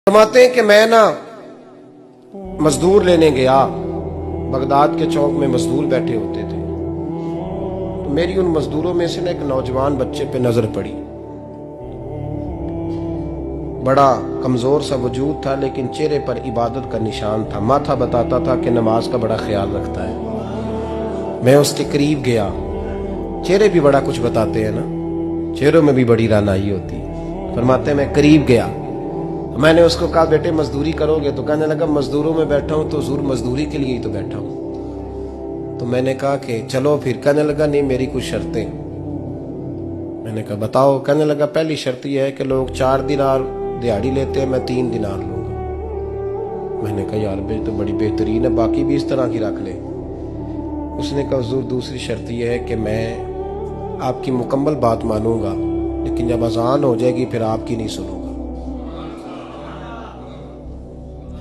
फरमाते हैं कि मैं ना मजदूर लेने गया, बगदाद के चौक में मजदूर बैठे होते थे, तो मेरी उन मजदूरों में से ना एक नौजवान बच्चे पे नजर पड़ी। बड़ा कमजोर सा वजूद था, लेकिन चेहरे पर इबादत का निशान था। माथा बताता था कि नमाज का बड़ा ख्याल रखता है। मैं उसके करीब गया। चेहरे भी बड़ा कुछ बताते हैं ना, चेहरों में भी बड़ी रानाई होती है। फरमाते हैं मैं करीब गया, मैंने उसको कहा बेटे मजदूरी करोगे? तो कहने लगा मजदूरों में बैठा हूं तो हुजूर मजदूरी के लिए ही तो बैठा हूं। तो मैंने कहा कि चलो फिर। कहने लगा नहीं, मेरी कुछ शर्तें। मैंने कहा बताओ। कहने लगा पहली शर्त यह है कि लोग 4 दिनार दिहाड़ी लेते हैं, मैं 3 दिनार लूंगा। मैंने कहा यार बे तो बड़ी बेहतरीन है, बाकी भी इस तरह की रख ले। उसने कहा हुजूर दूसरी शर्त यह है कि मैं आपकी मुकम्मल बात मानूंगा, लेकिन जब अजान हो जाएगी फिर आपकी नहीं सुनूंगा।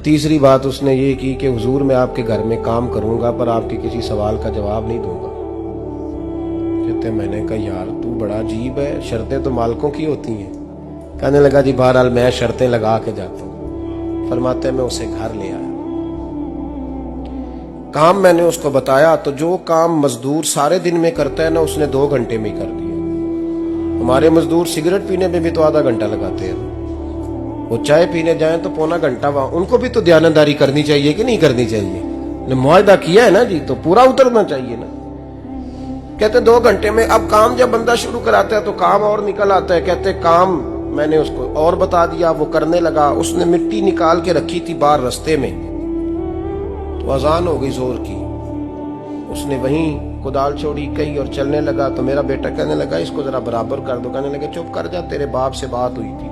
तीसरी बात उसने ये की कि हुजूर मैं आपके घर में काम करूंगा पर आपके किसी सवाल का जवाब नहीं दूंगा। कहते मैंने कहा यार तू बड़ा अजीब है, शर्तें तो मालिकों की होती हैं। कहने लगा जी बहरहाल मैं शर्तें लगा के जाता हूं। फरमाते मैं उसे घर ले आया, काम मैंने उसको बताया, तो जो काम मजदूर सारे दिन में करता है ना उसने 2 घंटे में ही कर दिया। हमारे मजदूर सिगरेट पीने में भी तो आधा घंटा लगाते हैं, वो चाय पीने जाएं तो पौना घंटा। वहां उनको भी तो ध्यानदारी करनी चाहिए कि नहीं करनी चाहिए? ने मुआहदा किया है ना जी, तो पूरा उतरना चाहिए ना। कहते 2 घंटे में। अब काम जब बंदा शुरू कराता है तो काम और निकल आता है। कहते काम मैंने उसको और बता दिया, वो करने लगा। उसने मिट्टी निकाल के रखी थी बाहर रास्ते में, तो अजान हो गई जोर की। उसने वहीं कुदाल छोड़ी कही और चलने लगा। तो मेरा बेटा कहने लगा इसको जरा बराबर कर दो। कहने लगे चुप कर जा, तेरे बाप से बात हुई थी,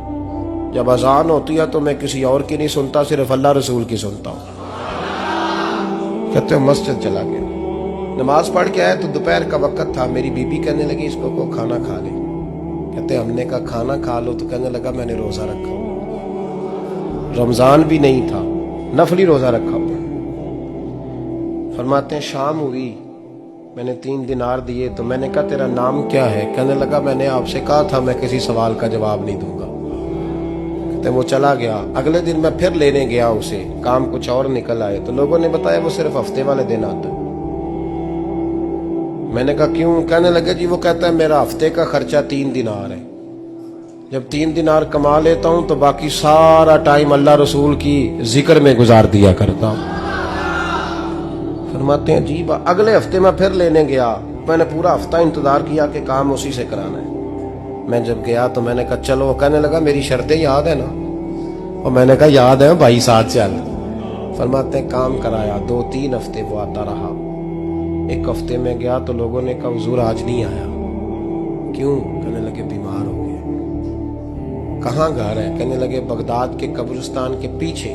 जब अजान होती है तो मैं किसी और की नहीं सुनता, सिर्फ अल्लाह रसूल की सुनता हूं। कहते हो मस्जिद चला गया, नमाज पढ़ के आया तो दोपहर का वक्त था। मेरी बीबी कहने लगी इसको को खाना खा ले। कहते हमने कहा खाना खा लो, तो कहने लगा मैंने रोजा रखा, रमजान भी नहीं था, नफली रोजा रखा हुआ। फरमाते हैं शाम हुई, मैंने 3 दिनार दिए, तो मैंने कहा तेरा नाम क्या है? कहने लगा मैंने आपसे कहा था मैं किसी सवाल का जवाब नहीं दूंगा। कहते वो चला गया। अगले दिन मैं फिर लेने गया उसे, काम कुछ और निकल आए, तो लोगों ने बताया वो सिर्फ हफ्ते वाले दिन आता है। मैंने कहा क्यों? कहने लगे जी वो कहता है मेरा हफ्ते का खर्चा 3 दिनार है, जब 3 दिनार कमा लेता हूं तो बाकी सारा टाइम अल्लाह रसूल की जिक्र में गुजार दिया करता हूं। फरमाते हैं जी अगले हफ्ते मैं फिर लेने गया। मैंने पूरा हफ्ता इंतजार किया कि काम उसी से कराना है। मैं जब गया तो मैंने कहा चलो। कहने लगा मेरी शर्तें याद है ना? और मैंने कहा याद है भाई, साथ चल। फरमाते हैं काम कराया। 2-3 हफ्ते वो आता रहा। एक हफ्ते में गया तो लोगों ने कहा हुजूर आज नहीं आया। क्यों? कहने लगे बीमार हो गए। कहाँ घर है? कहने लगे बगदाद के कब्रिस्तान के पीछे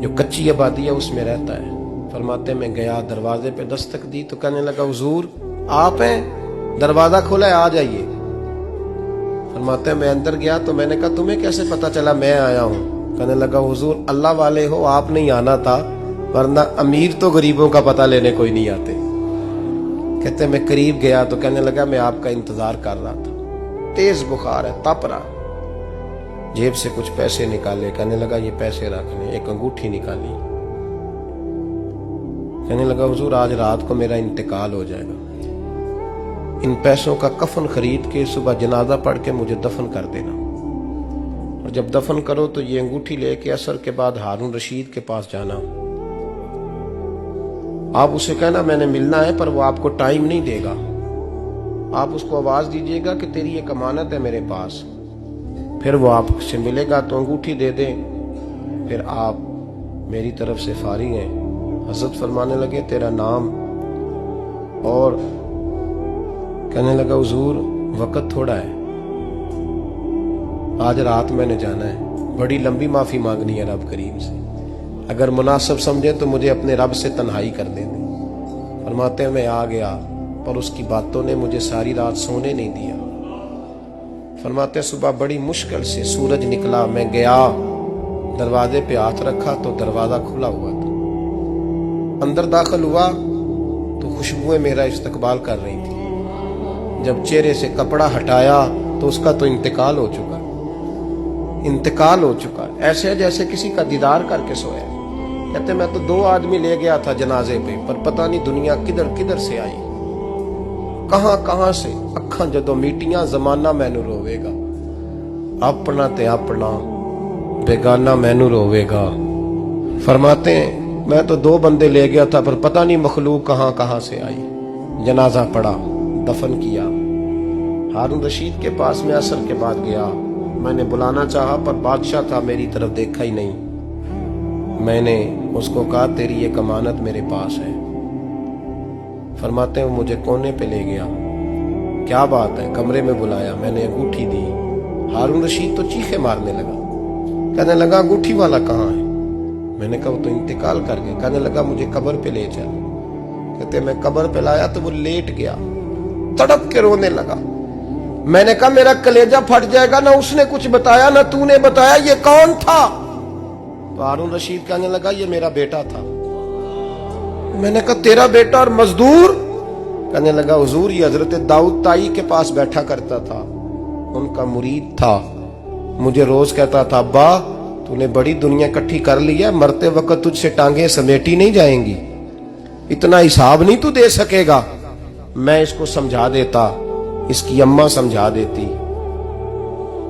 जो कच्ची आबादी है उसमें रहता है। फरमाते मैं गया, दरवाजे पे दस्तक दी तो कहने लगा हुजूर आप हैं? दरवाजा खोला है, आ जाइए। फरमाते हैं मैं अंदर गया तो मैंने कहा तुम्हें कैसे पता चला मैं आया हूं? कहने लगा हुजूर अल्लाह वाले हो, आप नहीं आना था, वरना अमीर तो गरीबों का पता लेने कोई नहीं आते। कहते मैं करीब गया तो कहने लगा मैं आपका इंतजार कर रहा था, तेज बुखार है, तप रहा। जेब से कुछ पैसे निकाले। कहने लगा ये पैसे रखने। एक अंगूठी निकाली। कहने लगा हुजूर आज रात को मेरा इंतकाल हो जाएगा, इन पैसों का कफन खरीद के सुबह जनाजा पढ़ के मुझे दफन कर देना, और जब दफन करो तो ये अंगूठी लेके असर के बाद हारून रशीद के पास जाना। आप उसे कहना मैंने मिलना है, पर वो आपको टाइम नहीं देगा। आप उसको आवाज दीजिएगा कि तेरी एक अमानत है मेरे पास, फिर वो आपसे मिलेगा तो अंगूठी दे दे, फिर आप मेरी तरफ से फारिग हैं। हजरत फरमाने लगे तेरा नाम? और कहने लगा हुजूर वक्त थोड़ा है, आज रात मैंने जाना है, बड़ी लंबी माफी मांगनी है रब करीम से, अगर मुनासिब समझे तो मुझे अपने रब से तन्हाई कर दे। फरमाते हैं मैं आ गया, पर उसकी बातों ने मुझे सारी रात सोने नहीं दिया। फरमाते हैं सुबह बड़ी मुश्किल से सूरज निकला, मैं गया, दरवाजे पे हाथ रखा तो दरवाजा खुला हुआ था। अंदर दाखिल हुआ तो खुशबुएं मेरा इस्तकबाल कर रही थी। जब चेहरे से कपड़ा हटाया तो उसका तो इंतकाल हो चुका। इंतकाल हो चुका है, ऐसे है जैसे किसी का दीदार करके सोया। कहते मैं तो 2 आदमी ले गया था जनाजे पे, पर पता नहीं दुनिया किधर किधर से आई, कहां कहां से। अखां जदों मीटियां जमाना मैनू रोवेगा, अपना ते अपना बेगाना मैनू रोवेगा। फरमाते हैं मैं तो 2 बंदे ले गया था, पर पता नहीं मखलूक कहां कहां से आई। जनाजा पड़ा, दफन किया। हारून रशीद के पास में असर के बाद गया, मैंने बुलाना चाहा पर बादशाह था, मेरी तरफ देखा ही नहीं। मैंने उसको कहा तेरी ये अमानत मेरे पास है। फरमाते हैं वो मुझे कोने पे ले गया, क्या बात है, कमरे में बुलाया, मैंने अंगूठी दी। हारून रशीद तो चीखे मारने लगा, कहने लगा अंगूठी वाला कहाँ है? मैंने कहा वो तो इंतकाल कर गया। कहने लगा मुझे कब्र पे ले चल। कहते मैं कब्र पे लाया तो वो लेट गया, तड़प के रोने लगा। मैंने कहा मेरा कलेजा फट जाएगा, ना उसने कुछ बताया ना तूने बताया, ये कौन था? तो हारून रशीद कहने लगा ये मेरा बेटा था। मैंने कहा तेरा बेटा और मजदूर? कहने लगा हुजूर ये हजरत दाऊद ताई के पास बैठा करता था, उनका मुरीद था, मुझे रोज कहता था अब्बा तूने बड़ी दुनिया इकट्ठी कर ली है, मरते वक्त तुझसे टांगे समेटी नहीं जाएंगी, इतना हिसाब नहीं तू दे सकेगा। मैं इसको समझा देता, इसकी अम्मा समझा देती।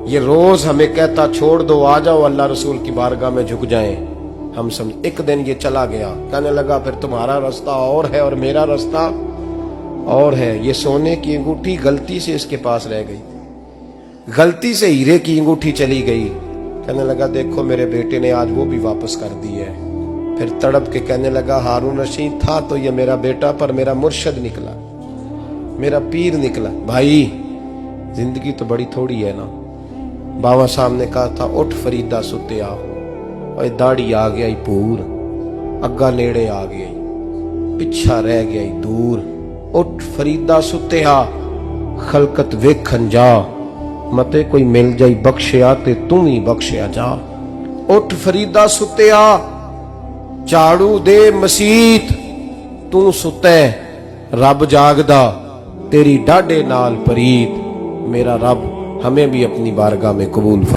ये रोज हमें कहता छोड़ दो, आ जाओ अल्लाह रसूल की बारगाह में झुक जाएं। हम समझ। एक दिन ये चला गया, कहने लगा फिर तुम्हारा रास्ता और है और मेरा रास्ता और है। ये सोने की अंगूठी गलती से इसके पास रह गई, गलती से हीरे की अंगूठी चली गई। कहने लगा देखो मेरे बेटे ने आज वो भी वापस कर दी है। फिर तड़प के कहने लगा हारून रशीद था तो ये मेरा बेटा, पर मेरा मुर्शद निकला, मेरा पीर निकला। भाई जिंदगी तो बड़ी थोड़ी है ना। बाबा साहब ने कहा था उठ फरीदा सुत्या, और दाढ़ी आ गया ही पूर, अग्गा नेड़े आ गया, पिछा रह गया ही दूर। उठ फरीदा सुत्या खलकत वेखन जा, मते कोई मिल जाई बख्शिया ते तू ही बख्शिया जा। उठ फरीदा सुत्या झाड़ू दे मसीत, तू सुते रब जागदा, तेरी डाडे नाल परीत। मेरा रब हमें भी अपनी बारगाह में कबूल फरमा।